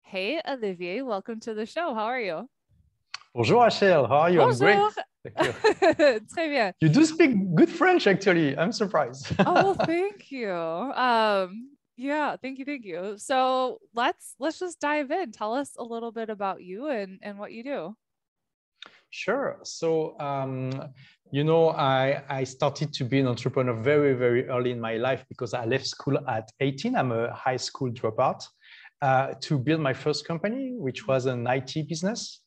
Hey, Olivier, welcome to the show. How are you? Bonjour Rachel, how are you? I'm great. Bonjour. Thank you. Très bien. You do speak good French, actually. I'm surprised. Oh, well, thank you. Yeah, thank you. So let's just dive in. Tell us a little bit about you and what you do. Sure. I started to be an entrepreneur very, very early in my life because I left school at 18. I'm a high school dropout to build my first company, which was an IT business.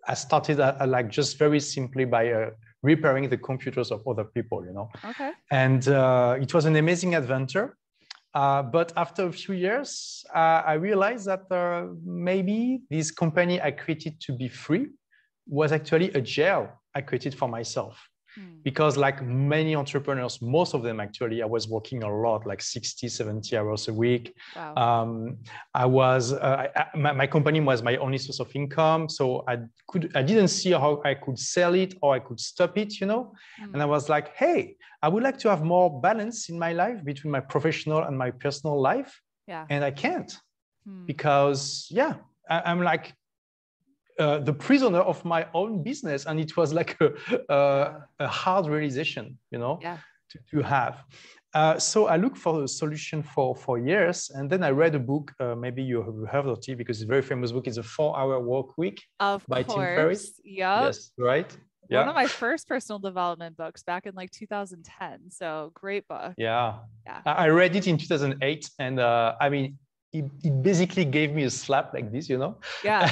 I started like just very simply by repairing the computers of other people. Okay. And it was an amazing adventure. But after a few years, I realized that maybe this company I created to be free was actually a jail I created for myself. Because like many entrepreneurs, most of them actually, I was working a lot, like 60, 70 hours a week. Wow. My company was my only source of income. So I didn't see how I could sell it or I could stop it. And I was like, hey, I would like to have more balance in my life between my professional and my personal life. Yeah. And I can't because I'm like, the prisoner of my own business, and it was like a hard realization, to have. So I looked for a solution for years, and then I read a book. Maybe you have heard of it because it's a very famous book. It's a 4-Hour Work Week by Tim Ferriss. Yep. Yes, right. One of my first personal development books back in like 2010. So great book. Yeah. I read it in 2008, and I mean, it basically gave me a slap like this, Yeah.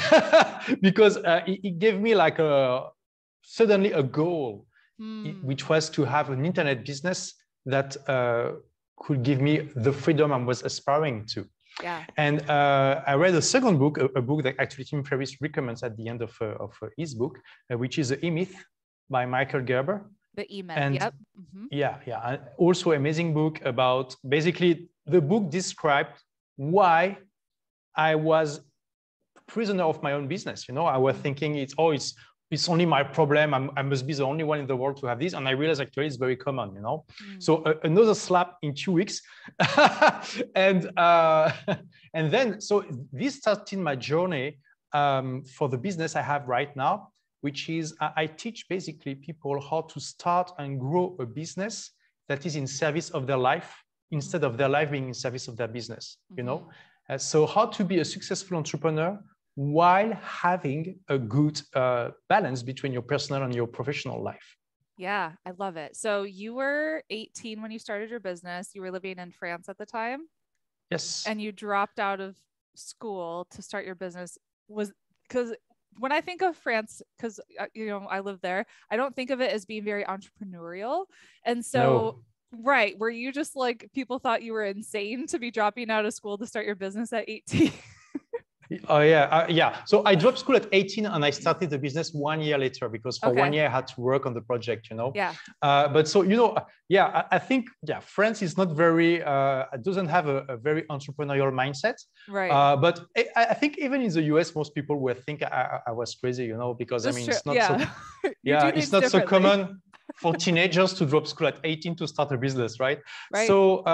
because it gave me like suddenly a goal, which was to have an internet business that could give me the freedom I was aspiring to. Yeah. And I read a second book, a book that actually Tim Ferriss recommends at the end of his book, which is The E-Myth by Michael Gerber. The E-Myth, yep. Yeah. Also amazing book about, basically, the book described why I was prisoner of my own business. I was thinking it's only my problem. I must be the only one in the world to have this. And I realized actually it's very common, So another slap in 2 weeks. and then, so this started my journey for the business I have right now, which is I teach basically people how to start and grow a business that is in service of their life, instead of their life being in service of their business, So how to be a successful entrepreneur while having a good balance between your personal and your professional life. Yeah, I love it. So you were 18 when you started your business. You were living in France at the time? Yes. And you dropped out of school to start your business. Because when I think of France, because I live there, I don't think of it as being very entrepreneurial. And so No. Right. Were you just like, people thought you were insane to be dropping out of school to start your business at 18? Oh, yeah. So I dropped school at 18 and I started the business 1 year later because for 1 year I had to work on the project, Yeah. But so, I think, France is not very, doesn't have a very entrepreneurial mindset. Right. But I think even in the US, most people will think I was crazy, because That's it's not so, it's not so common for teenagers to drop school at 18 to start a business, right? So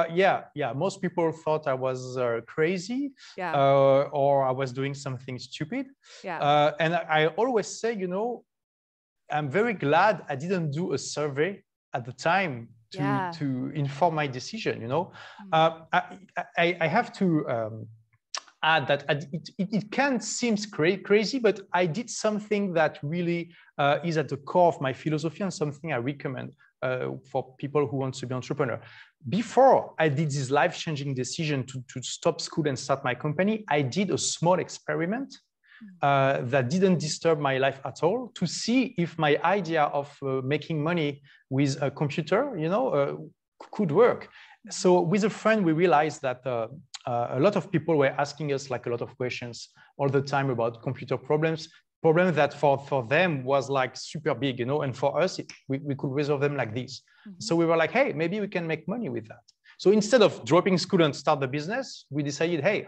most people thought I was crazy, or I was doing something stupid. And I always say, I'm very glad I didn't do a survey at the time to inform my decision. I have to add that it can seem crazy, but I did something that really is at the core of my philosophy and something I recommend for people who want to be entrepreneur. Before I did this life-changing decision to stop school and start my company, I did a small experiment that didn't disturb my life at all, to see if my idea of making money with a computer, could work. So with a friend, we realized that a lot of people were asking us like a lot of questions all the time about computer problems that for them was like super big, and for us, we could resolve them like this. So we were like, hey, maybe we can make money with that. So instead of dropping school and start the business, we decided, hey,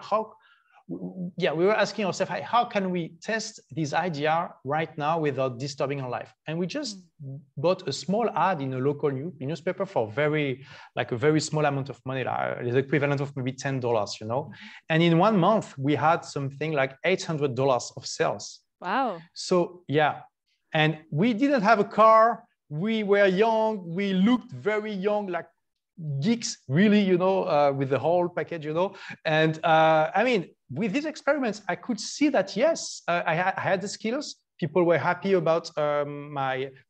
yeah, we were asking ourselves, how can we test this idea right now without disturbing our life? And we just bought a small ad in a local newspaper for a very small amount of money, the equivalent of maybe $10, you know. And in 1 month, we had something like $800 of sales. Wow. So yeah, and we didn't have a car. We were young. We looked very young, like geeks, really, you know, with the whole package, you know. And I mean, with these experiments, I could see that, yes, I had the skills. People were happy about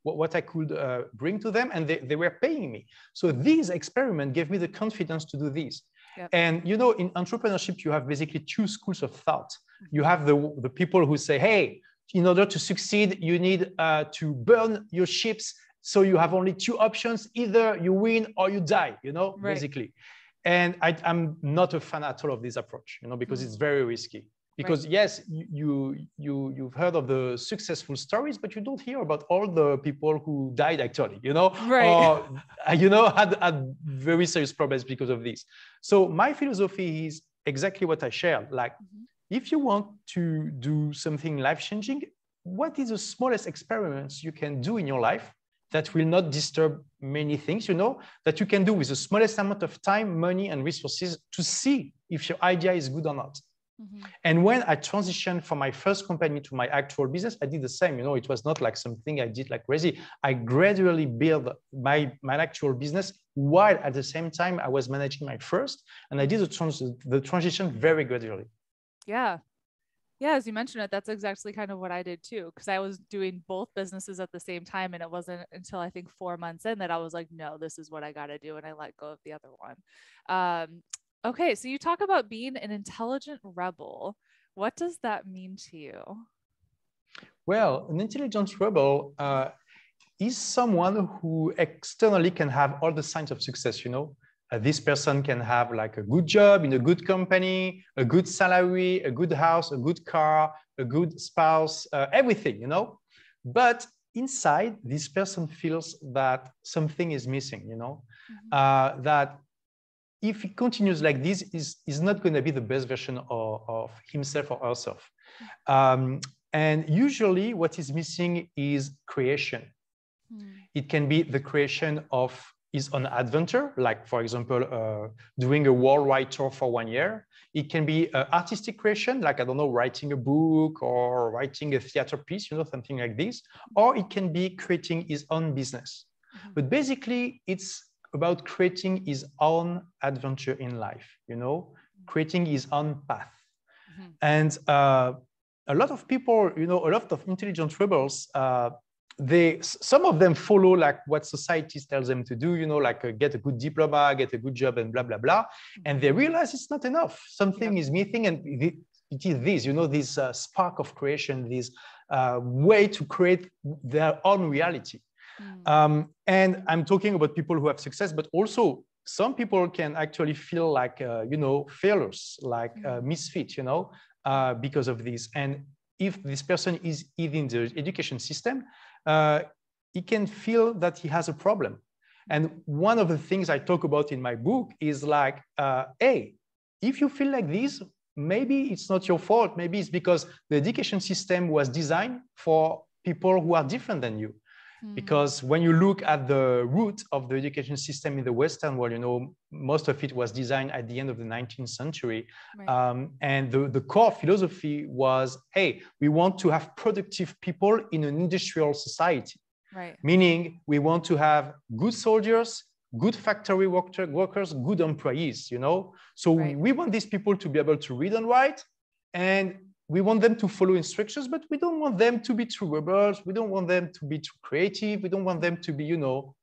what I could bring to them, and they were paying me. So these experiments gave me the confidence to do this. Yep. And, you know, in entrepreneurship, you have basically two schools of thought. You have the people who say, hey, in order to succeed, you need to burn your ships. So you have only two options: either you win or you die, you know, right. Basically. And I'm not a fan at all of this approach, you know, because it's very risky. Because right. Yes, you've heard of the successful stories, but you don't hear about all the people who died actually, you know, right. Or, you know, had very serious problems because of this. So my philosophy is exactly what I shared. Like, if you want to do something life-changing, what is the smallest experiments you can do in your life that will not disturb many things, you know, that you can do with the smallest amount of time, money, and resources to see if your idea is good or not. And when I transitioned from my first company to my actual business, I did the same. You know, it was not like something I did like crazy. I gradually built my actual business while at the same time I was managing my first, and I did the transition very gradually. Yeah. Yeah, as you mentioned it, that's exactly kind of what I did too, because I was doing both businesses at the same time, and it wasn't until I think 4 months in that I was like, no, this is what I got to do, and I let go of the other one. Okay, so you talk about being an intelligent rebel. What does that mean to you? Well, an intelligent rebel is someone who externally can have all the signs of success, you know. This person can have like a good job in a good company, a good salary, a good house, a good car, a good spouse, everything, you know. But inside, this person feels that something is missing, you know, that if he continues like this, is not going to be the best version of himself or herself. And usually what is missing is creation. It can be the creation of his own adventure, like, for example, doing a worldwide tour for 1 year. It can be artistic creation, like, I don't know, writing a book or writing a theater piece, you know, something like this. Or it can be creating his own business. But basically, it's about creating his own adventure in life, you know, creating his own path. And a lot of people, you know, a lot of intelligent rebels, some of them follow like what society tells them to do, you know, like get a good diploma, get a good job, and blah, blah, blah. And they realize it's not enough. Something is missing, and it is this, you know, this spark of creation, this way to create their own reality. And I'm talking about people who have success, but also some people can actually feel like, you know, failures, like misfit, you know, because of this. And if this person is in the education system, he can feel that he has a problem. And one of the things I talk about in my book is like, hey, if you feel like this, maybe it's not your fault. Maybe it's because the education system was designed for people who are different than you. Because when you look at the root of the education system in the Western world, you know, most of it was designed at the end of the 19th century. Right. And the core philosophy was, hey, we want to have productive people in an industrial society. Right. Meaning we want to have good soldiers, good factory workers, good employees, you know. So we want these people to be able to read and write, and we want them to follow instructions, but we don't want them to be too rebels. We don't want them to be too creative. We don't want them to be, you know,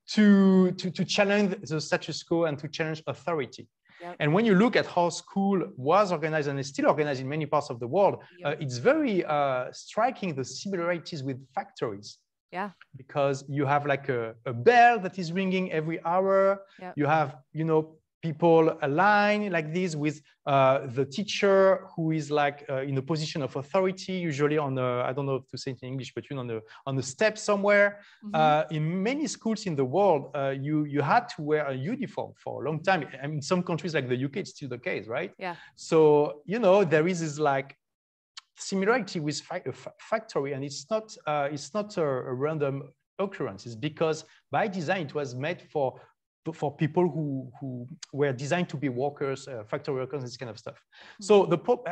to challenge the status quo and to challenge authority. Yep. And when you look at how school was organized and is still organized in many parts of the world, it's very striking, the similarities with factories. Yeah. Because you have like a bell that is ringing every hour. Yep. You have, you know, people align like this with the teacher who is like in a position of authority, usually on a, I don't know if to say it in English, but on the step somewhere. In many schools in the world, you had to wear a uniform for a long time. I mean, in some countries like the UK, it's still the case, right? Yeah. So, there is this like similarity with factory, and it's not a random occurrence. It's because by design it was made for people who were designed to be workers, factory workers, this kind of stuff. So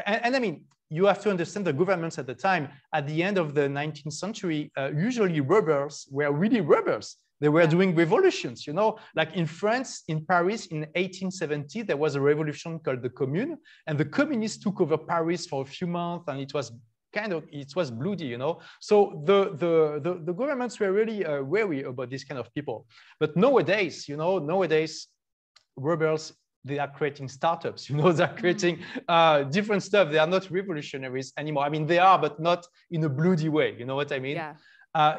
and I mean, you have to understand the governments at the time. At the end of the 19th century, usually rubbers were really rubbers. They were doing revolutions, like in France, in Paris in 1870, there was a revolution called the Commune, and the communists took over Paris for a few months, and it was bloody, So the governments were really wary about this kind of people. But nowadays, rebels, they are creating startups, they're creating different stuff. They are not revolutionaries anymore. I mean, they are, but not in a bloody way. You know what I mean? Yeah.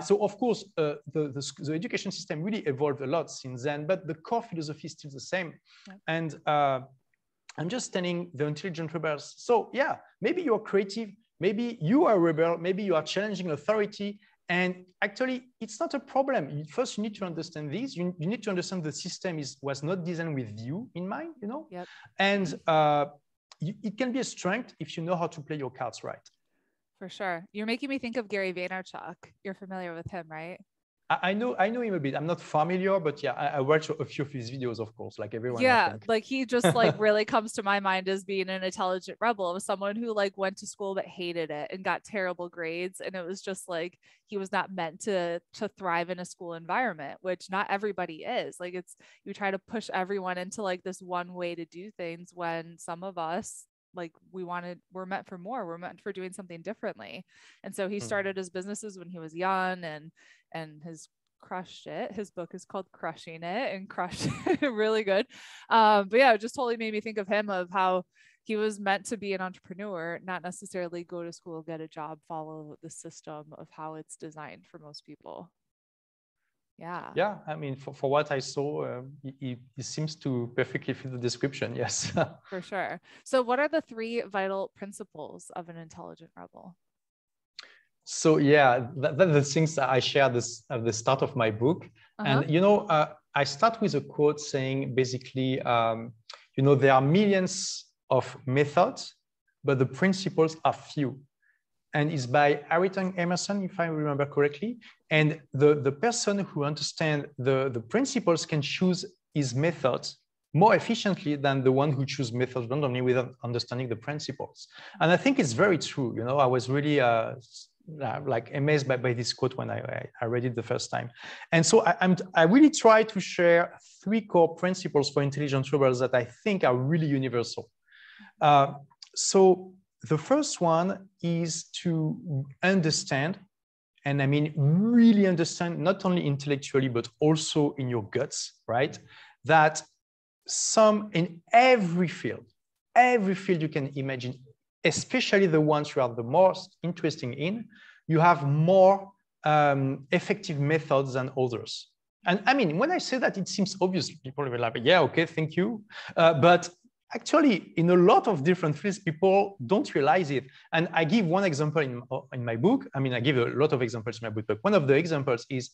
So of course, the education system really evolved a lot since then, but the core philosophy is still the same. Yeah. And I'm just telling the intelligent rebels. So yeah, maybe you're creative, maybe you are a rebel, maybe you are challenging authority, and actually it's not a problem. First, you need to understand this. You need to understand the system was not designed with you in mind, Yep. And it can be a strength if you know how to play your cards right. For sure. You're making me think of Gary Vaynerchuk. You're familiar with him, right? I know him a bit. I'm not familiar, but yeah, I watch a few of his videos, of course, like everyone. Yeah, like he just like really comes to my mind as being an intelligent rebel, of someone who like went to school but hated it and got terrible grades, and it was just like he was not meant to thrive in a school environment, which not everybody is. Like you try to push everyone into like this one way to do things, when some of us, like we're meant for more. We're meant for doing something differently. And so he started his businesses when he was young and has crushed it. His book is called Crushing It, and crushed it really good. But yeah, it just totally made me think of him, of how he was meant to be an entrepreneur, not necessarily go to school, get a job, follow the system of how it's designed for most people. Yeah. Yeah, I mean, for what I saw, it seems to perfectly fit the description. Yes. For sure. So what are the 3 vital principles of an intelligent rebel? So yeah, that's the things that I shared at the start of my book. And, I start with a quote saying basically, there are millions of methods, but the principles are few. And it's by Harrington Emerson, if I remember correctly. And the person who understands the principles can choose his methods more efficiently than the one who chooses methods randomly without understanding the principles. And I think it's very true. I was really like amazed by this quote when I read it the first time. And so I really try to share 3 core principles for intelligent rebels that I think are really universal. So the first one is to understand, and I mean really understand, not only intellectually, but also in your guts, right? That in every field you can imagine, especially the ones you are the most interested in, you have more effective methods than others. And I mean, when I say that, it seems obvious. People will be like, yeah, okay, thank you. But actually, in a lot of different fields, people don't realize it. And I give one example in my book. I mean, I give a lot of examples in my book, but one of the examples is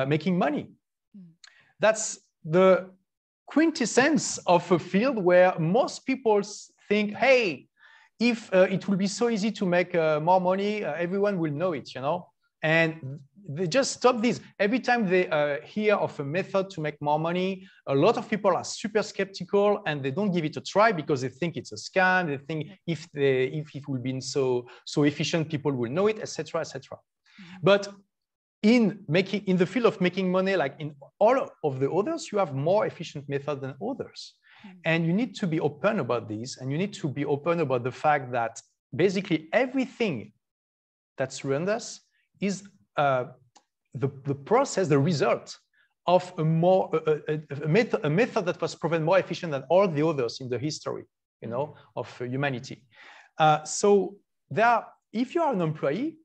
making money. That's the quintessence of a field where most people think, hey, if it will be so easy to make more money, everyone will know it, And they just stop this. Every time they hear of a method to make more money, a lot of people are super skeptical and they don't give it a try because they think it's a scam. They think if it will be so efficient, people will know it, etc., etc. But in the field of making money, like in all of the others, you have more efficient methods than others. And you need to be open about this, and you need to be open about the fact that basically everything that surrounds us is the process, the result of a method that was proven more efficient than all the others in the history, of humanity. So if you are an employee,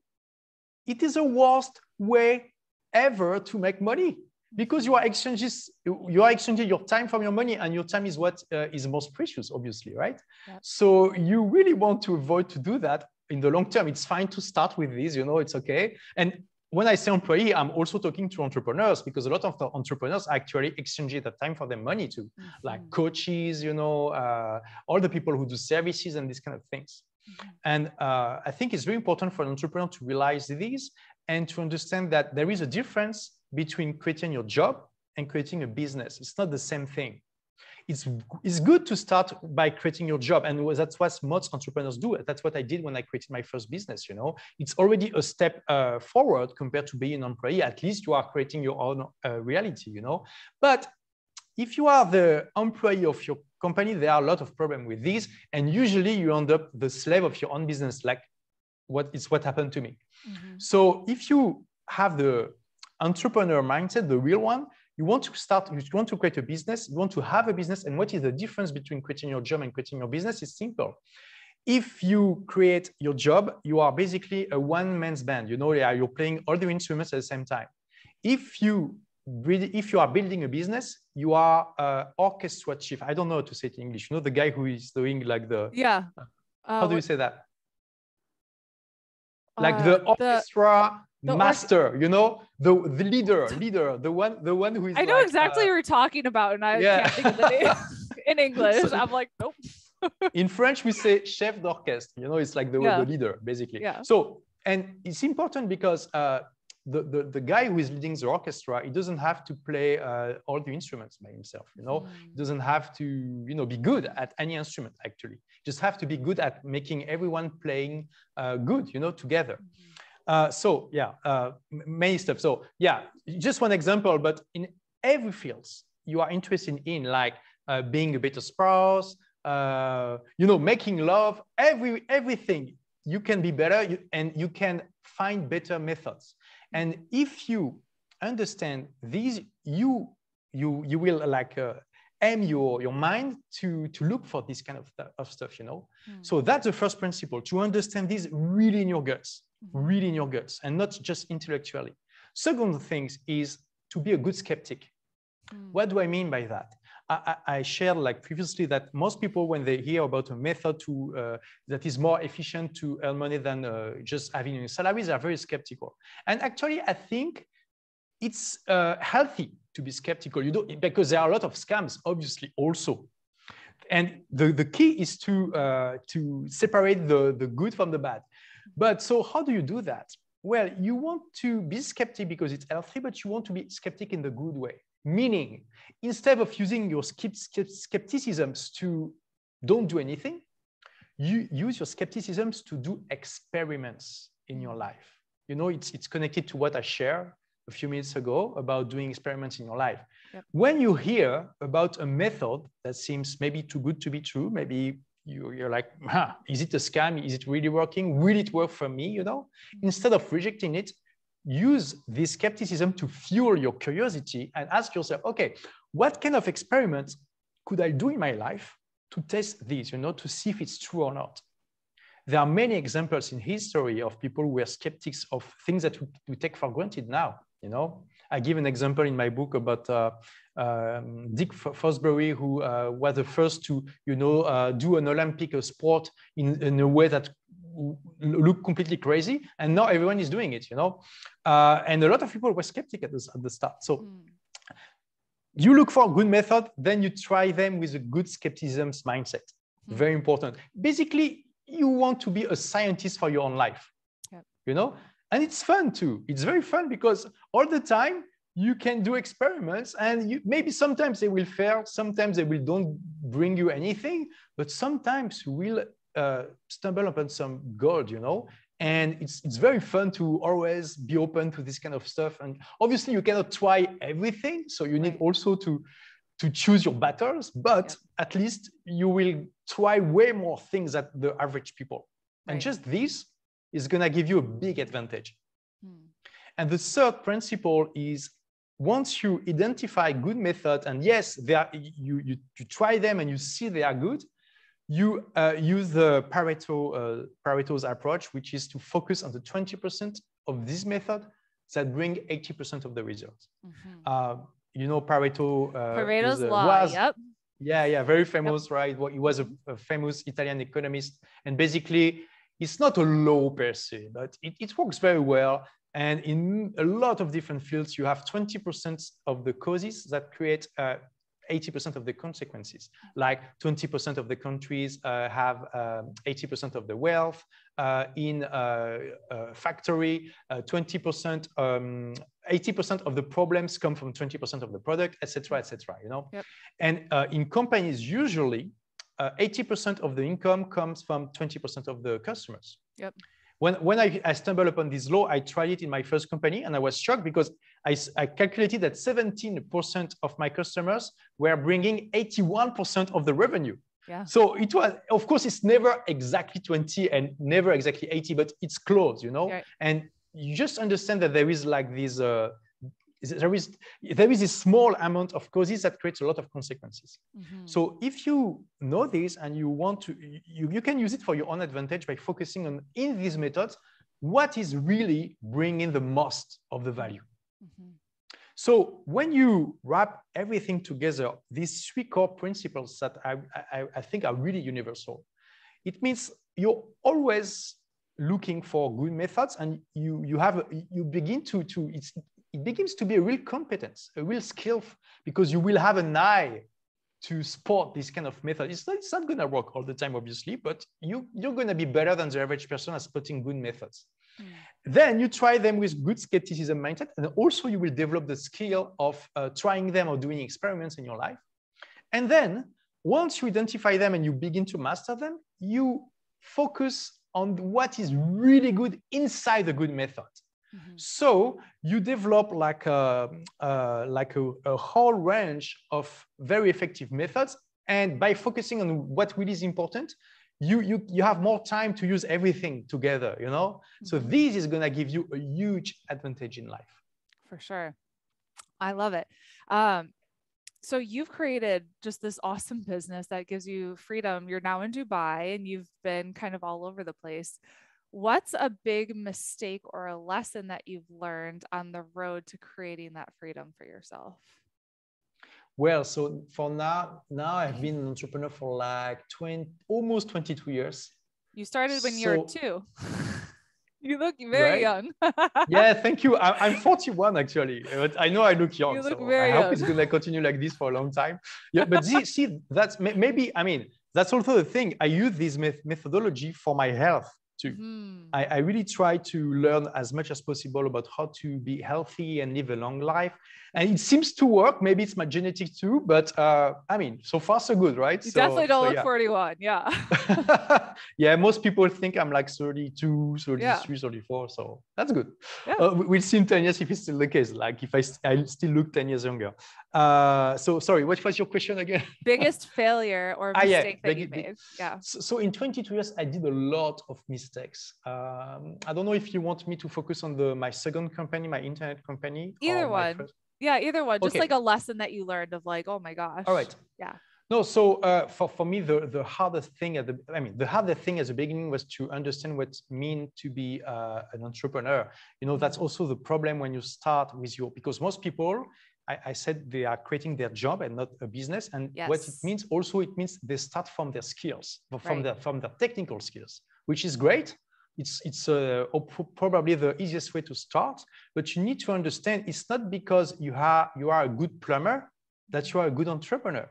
it is the worst way ever to make money. because you are exchanging your time from your money, and your time is what is most precious, obviously, right? Yep. So you really want to avoid to do that in the long term. It's fine to start with this, it's okay. And when I say employee, I'm also talking to entrepreneurs, because a lot of the entrepreneurs actually exchange that time for their money too, like coaches, all the people who do services and these kind of things. And I think it's very important for an entrepreneur to realize this and to understand that there is a difference between creating your job and creating a business. It's not the same thing. It's good to start by creating your job, and that's what most entrepreneurs do. That's what I did when I created my first business. It's already a step forward compared to being an employee. At least you are creating your own reality. But if you are the employee of your company, there are a lot of problems with this, and usually you end up the slave of your own business, like what happened to me. So if you have the entrepreneur mindset, the real one, you want to create a business, you want to have a business. And what is the difference between creating your job and creating your business? Is simple. If you create your job, you are basically a one-man's band. You're playing all the instruments at the same time. If you are building a business, you are orchestra chief. I don't know how to say it in English. The guy who is doing like the... Yeah. How do you say that? Like the orchestra... master, the leader, the one who is... I know exactly what you're talking about, and I can't think of the name in English. So, I'm like, nope. In French, we say chef d'orchestre. It's like the leader, basically. Yeah. So, and it's important because the guy who is leading the orchestra, he doesn't have to play all the instruments by himself. He doesn't have to be good at any instrument. Actually, he just have to be good at making everyone playing good, together. Many stuff. So just one example, but in every field you are interested in, like being a better spouse, making love, everything, you can be better, and you can find better methods. And if you understand these, you will like aim your mind to look for this kind of stuff, So that's the first principle, to understand this really in your guts. Really in your guts, and not just intellectually. Second thing is to be a good skeptic. What do I mean by that? I shared like previously that most people, when they hear about a method that is more efficient to earn money than just having a salary, they are very skeptical. And actually, I think it's healthy to be skeptical, because there are a lot of scams, obviously, also. And the key is to separate the good from the bad. But so how do you do that? Well, you want to be skeptic because it's healthy, but you want to be skeptic in the good way. Meaning, instead of using your skepticisms to don't do anything, you use your skepticisms to do experiments in your life. It's connected to what I shared a few minutes ago about doing experiments in your life. Yep. When you hear about a method that seems maybe too good to be true, maybe you're like, is it a scam? Is it really working? Will it work for me? Instead of rejecting it, use this skepticism to fuel your curiosity and ask yourself, okay, what kind of experiments could I do in my life to test this, to see if it's true or not? There are many examples in history of people who were skeptics of things that we take for granted now. I give an example in my book about Dick Fosbury, who was the first to, do an Olympic sport in a way that looked completely crazy, and now everyone is doing it. And a lot of people were skeptical at the start. So you look for a good method, then you try them with a good skepticism mindset. Very important. Basically, you want to be a scientist for your own life. Yep. And it's fun too. It's very fun because all the time you can do experiments, and maybe sometimes they will fail, sometimes they will don't bring you anything, but sometimes you will stumble upon some gold, and it's very fun to always be open to this kind of stuff. And obviously you cannot try everything, so you need also to choose your battles, but at least you will try way more things than the average people. And just this is going to give you a big advantage. And the third principle is, once you identify good methods, and yes, you try them and you see they are good, you use the Pareto's approach, which is to focus on the 20% of this method that bring 80% of the results. You know, Pareto's law. Yep. Yeah, very famous, right? Well, he was a famous Italian economist, and basically, it's not a law per se, but it works very well. And in a lot of different fields, you have 20% of the causes that create 80% of the consequences. Like 20% of the countries have 80% of the wealth. In a factory, 20%, 80% of the problems come from 20% of the product, etc., you know. Yep. And in companies, usually 80% of the income comes from 20% of the customers. Yep. When I stumbled upon this law, I tried it in my first company, and I was shocked because I calculated that 17% of my customers were bringing 81% of the revenue. Yeah. So it was, of course, it's never exactly 20 and never exactly 80, but it's close, you know. Right. And you just understand that there is like this. There is a small amount of causes that creates a lot of consequences. So if you know this and you want to, you can use it for your own advantage by focusing on, in these methods, what is really bringing the most of the value. So when you wrap everything together, these three core principles that I think are really universal, it means you're always looking for good methods, and you begin to it begins to be a real competence, a real skill, because you will have an eye to spot this kind of method. It's not going to work all the time, obviously, but you're going to be better than the average person at spotting good methods. Then you try them with good skepticism mindset, and also you will develop the skill of trying them or doing experiments in your life. And then once you identify them and you begin to master them, you focus on what is really good inside a good method. So you develop like a whole range of very effective methods, and by focusing on what really is important, you have more time to use everything together, you know. So this is going to give you a huge advantage in life. For sure, I love it. So you've created just this awesome business that gives you freedom. You're now in Dubai, and you've been kind of all over the place. What's a big mistake or a lesson that you've learned on the road to creating that freedom for yourself? Well, so for now I've been an entrepreneur for like almost 22 years. You started when you were 2. You look very young. Yeah, thank you. I'm 41 actually, but I know I look young. You look so very I hope young. it's going to continue like this for a long time. Yeah, but see, that's maybe, I mean, that's also the thing. I use this methodology for my health too. I really try to learn as much as possible about how to be healthy and live a long life. And it seems to work. Maybe it's my genetics too, but I mean, so far so good, right? You definitely don't look 41. Yeah. Yeah, most people think I'm like 32, 33, 34. So that's good. Yeah. We'll see in 10 years if it's still the case. Like if I still look 10 years younger. So sorry, what was your question again? Biggest failure or mistake that you made? Yeah. So in 22 years, I did a lot of mistakes. I don't know if you want me to focus on my second company, my internet company. Either one. Yeah, either one. Just like a lesson that you learned of like, oh my gosh. All right. Yeah. No, so for me, the hardest thing the hardest thing at the beginning was to understand what it means to be an entrepreneur. You know, that's also the problem when you start with because most people, I said they are creating their job and not a business. And what it means also, it means they start from their skills, from their technical skills, which is great. It's probably the easiest way to start, but you need to understand it's not because you are a good plumber that you are a good entrepreneur.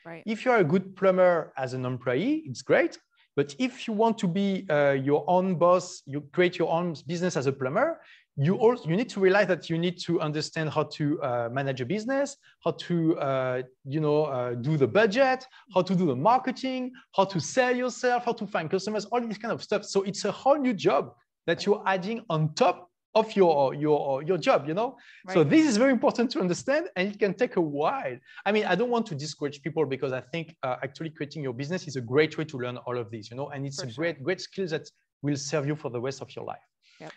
Right. If you are a good plumber as an employee, it's great. But if you want to be your own boss, you create your own business as a plumber, you need to realize that you need to understand how to manage a business, how to do the budget, how to do the marketing, how to sell yourself, how to find customers, all this kind of stuff. So it's a whole new job that you're adding on top of your job, you know. Right. So this is very important to understand, and it can take a while. I mean, I don't want to discourage people because I think actually creating your business is a great way to learn all of this, you know, and it's great skill that will serve you for the rest of your life. Yep.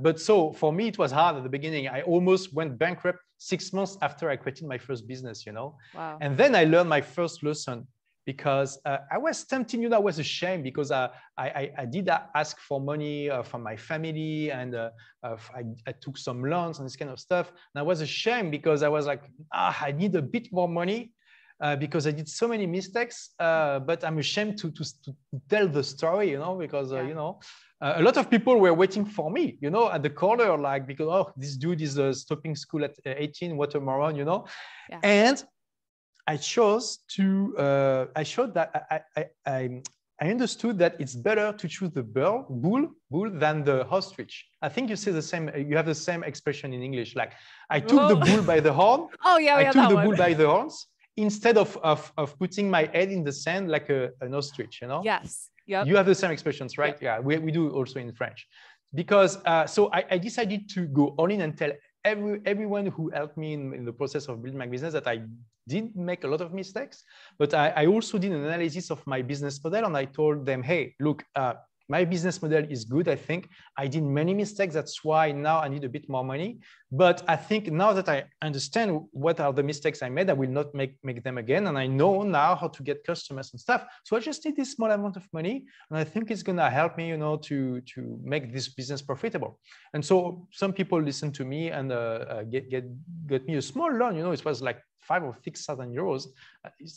But so for me, it was hard at the beginning. I almost went bankrupt 6 months after I created my first business, you know. Wow. And then I learned my first lesson. because I was tempted, I was ashamed because I did ask for money from my family, and I took some loans and this kind of stuff. And I was ashamed because I was like, I need a bit more money because I did so many mistakes, but I'm ashamed to tell the story, because, a lot of people were waiting for me, at the corner, like, because, oh, this dude is stopping school at 18, what a moron, Yeah. And I chose to, I showed that I understood that it's better to choose the bull than the ostrich. I think you say the same, you have the same expression in English, like I took the bull by the horn. Oh yeah, I took the bull by the horns instead of putting my head in the sand like an ostrich, Yes. Yep. You have the same expressions, right? Yep. Yeah, we do also in French. Because, so I decided to go all in and tell everyone who helped me in the process of building my business that I did make a lot of mistakes, but I also did an analysis of my business model, and I told them, hey, look, my business model is good. I think I did many mistakes. That's why now I need a bit more money. But I think now that I understand what are the mistakes I made, I will not make them again. And I know now how to get customers and stuff. So I just need this small amount of money. And I think it's going to help me, to make this business profitable. And so some people listen to me and get me a small loan. It was like 5,000 or 6,000 euros.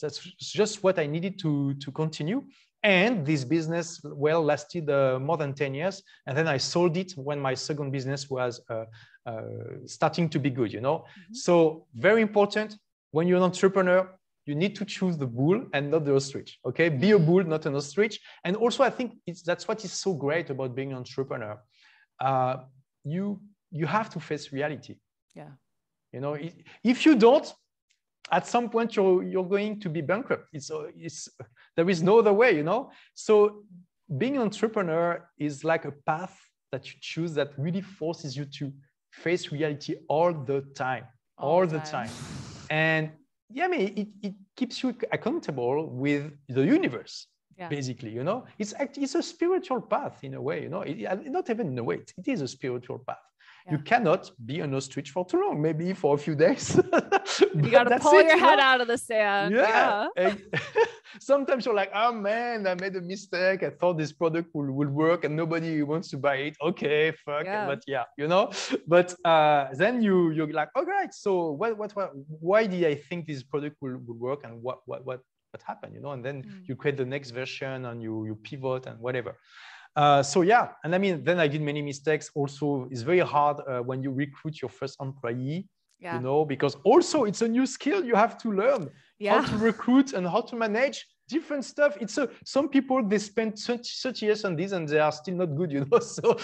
That's just what I needed to continue. And this business, lasted more than 10 years. And then I sold it when my second business was starting to be good, Mm-hmm. So very important, when you're an entrepreneur, you need to choose the bull and not the ostrich, okay? Be a bull, not an ostrich. And also, I think that's what is so great about being an entrepreneur. You have to face reality. Yeah. If you don't, at some point you're going to be bankrupt. There is no other way, So being an entrepreneur is like a path that you choose that really forces you to face reality all the time. And yeah, I mean, it keeps you accountable with the universe, basically, It's a spiritual path in a way, not even in a way, it is a spiritual path. Yeah. You cannot be an ostrich for too long, maybe for a few days. You got to pull your head out of the sand. Yeah. Sometimes you're like, oh man, I made a mistake. I thought this product would work and nobody wants to buy it. Okay, fuck. Yeah. But yeah, But then you're like, all right, so why did I think this product would work, and what happened, And then you create the next version and you pivot and whatever. So yeah, and I mean, then I did many mistakes. Also, it's very hard when you recruit your first employee, because also it's a new skill you have to learn how to recruit and how to manage different stuff. Some people, they spend 30 years on this and they are still not good, So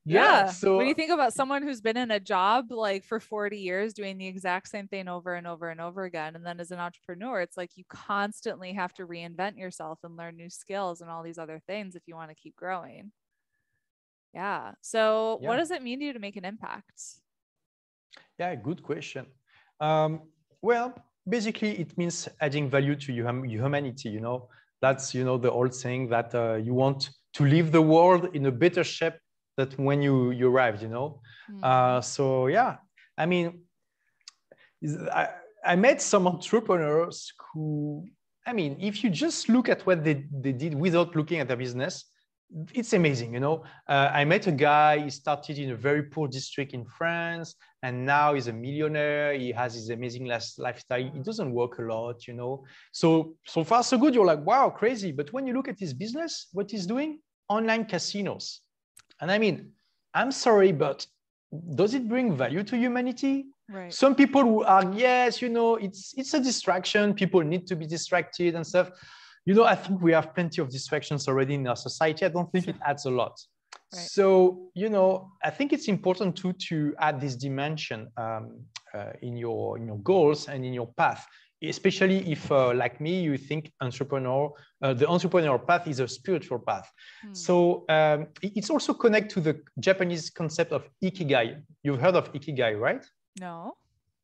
yeah. So when you think about someone who's been in a job like for 40 years doing the exact same thing over and over and over again, and then as an entrepreneur, it's like you constantly have to reinvent yourself and learn new skills and all these other things if you want to keep growing. Yeah. So what does it mean to you to make an impact? Yeah, good question. Well, basically it means adding value to humanity, That's, the old saying that you want to leave the world in a better shape than when you arrived, So yeah, I mean, I met some entrepreneurs who, I mean, if you just look at what they did without looking at their business, it's amazing, I met a guy, he started in a very poor district in France, and now he's a millionaire. He has his amazing lifestyle. He doesn't work a lot, So far, so good. You're like, wow, crazy. But when you look at his business, what he's doing, online casinos. And I mean, I'm sorry, but does it bring value to humanity? Right. Some people who are, yes, it's a distraction. People need to be distracted and stuff. I think we have plenty of distractions already in our society. I don't think it adds a lot. Right. So, I think it's important to add this dimension in your goals and in your path, especially if, like me, you think the entrepreneurial path is a spiritual path. So it's also connected to the Japanese concept of ikigai. You've heard of ikigai, right? No.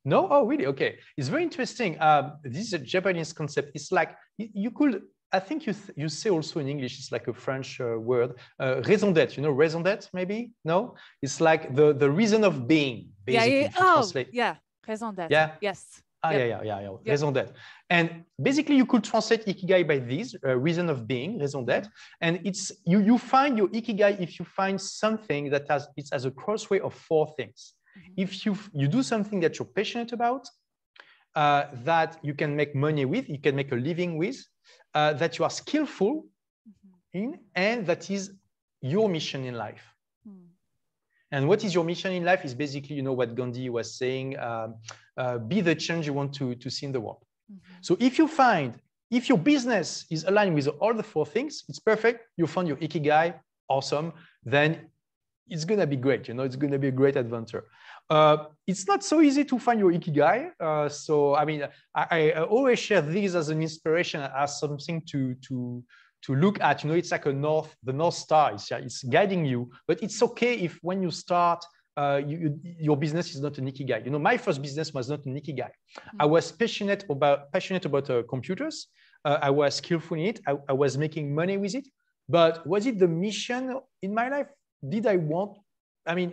No? Oh, really? Okay. It's very interesting. This is a Japanese concept. It's like, you could, I think you say also in English, it's like a French word, raison d'être, raison d'être, maybe? No? It's like the reason of being, basically. Yeah. Oh, yeah. Raison d'être. Yeah. Yes. Yeah. Raison d'être. And basically, you could translate ikigai by this reason of being, raison d'être. And it's you find your ikigai if you find something that it's as a crossway of four things. If you do something that you're passionate about, that you can make money with, you can make a living with, that you are skillful in, and that is your mission in life. And what is your mission in life is basically, you know, what Gandhi was saying, be the change you want to see in the world. So if your business is aligned with all the four things, it's perfect. You found your ikigai, awesome. Then it's going to be great. You know, it's going to be a great adventure. It's not so easy to find your ikigai. So, I mean, I always share this as an inspiration, as something to look at. You know, it's like the North Star. It's guiding you, but it's okay if when you start, your business is not an ikigai. You know, my first business was not an ikigai. I was passionate about computers. I was skillful in it. I was making money with it. But was it the mission in my life?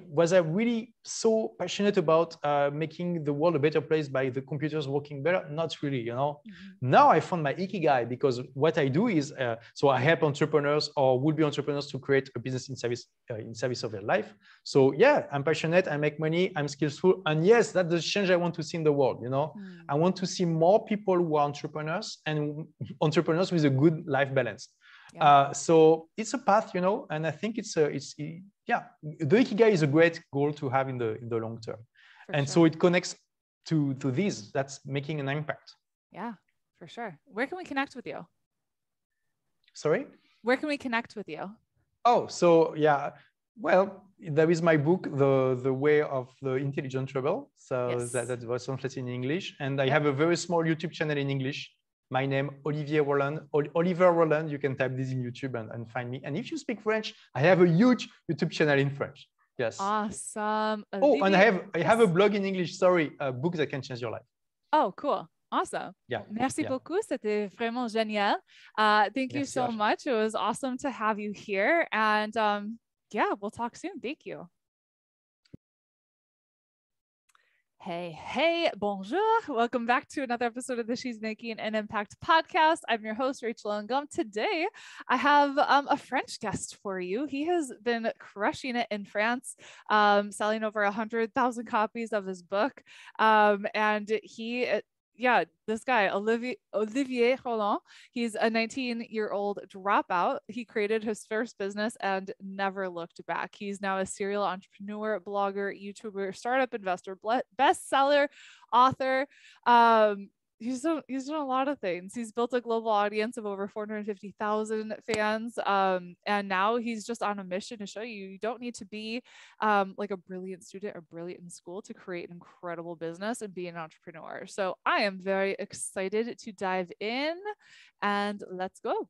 Was I really so passionate about making the world a better place by the computers working better? Not really, you know. Now I found my ikigai, because what I do is, so I help entrepreneurs or would-be entrepreneurs to create a business in service of their life. So yeah, I'm passionate, I make money, I'm skillful. And yes, that's the change I want to see in the world, you know. I want to see more people who are entrepreneurs and entrepreneurs with a good life balance. So it's a path, you know, and I think the ikigai is a great goal to have in the long term. So it connects to this, that's making an impact. Yeah, for sure. Where can we connect with you? Sorry? Where can we connect with you? Oh, so yeah. Well, there is my book, The Way of the Intelligent Rebel. So that was translated in English. And I have a very small YouTube channel in English. My name, Olivier Roland. Olivier Roland, you can type this in YouTube and find me. And if you speak French, I have a huge YouTube channel in French. Yes. Awesome. Oh, and I have a blog in English. Sorry, a book that can change your life. Oh, cool. Awesome. Yeah. Merci beaucoup. C'était vraiment génial. Thank you so much. It was awesome to have you here. And yeah, we'll talk soon. Thank you. Hey, bonjour. Welcome back to another episode of the She's Making an Impact podcast. I'm your host, Rachel Ngom. Today, I have a French guest for you. He has been crushing it in France, selling over 100,000 copies of his book. And this guy, Olivier Roland, he's a 19-year-old dropout. He created his first business and never looked back. He's now a serial entrepreneur, blogger, YouTuber, startup investor, bestseller, author. He's done a lot of things. He's built a global audience of over 450,000 fans. And now he's just on a mission to show you don't need to be like a brilliant student or brilliant in school to create an incredible business and be an entrepreneur. So I am very excited to dive in, and let's go.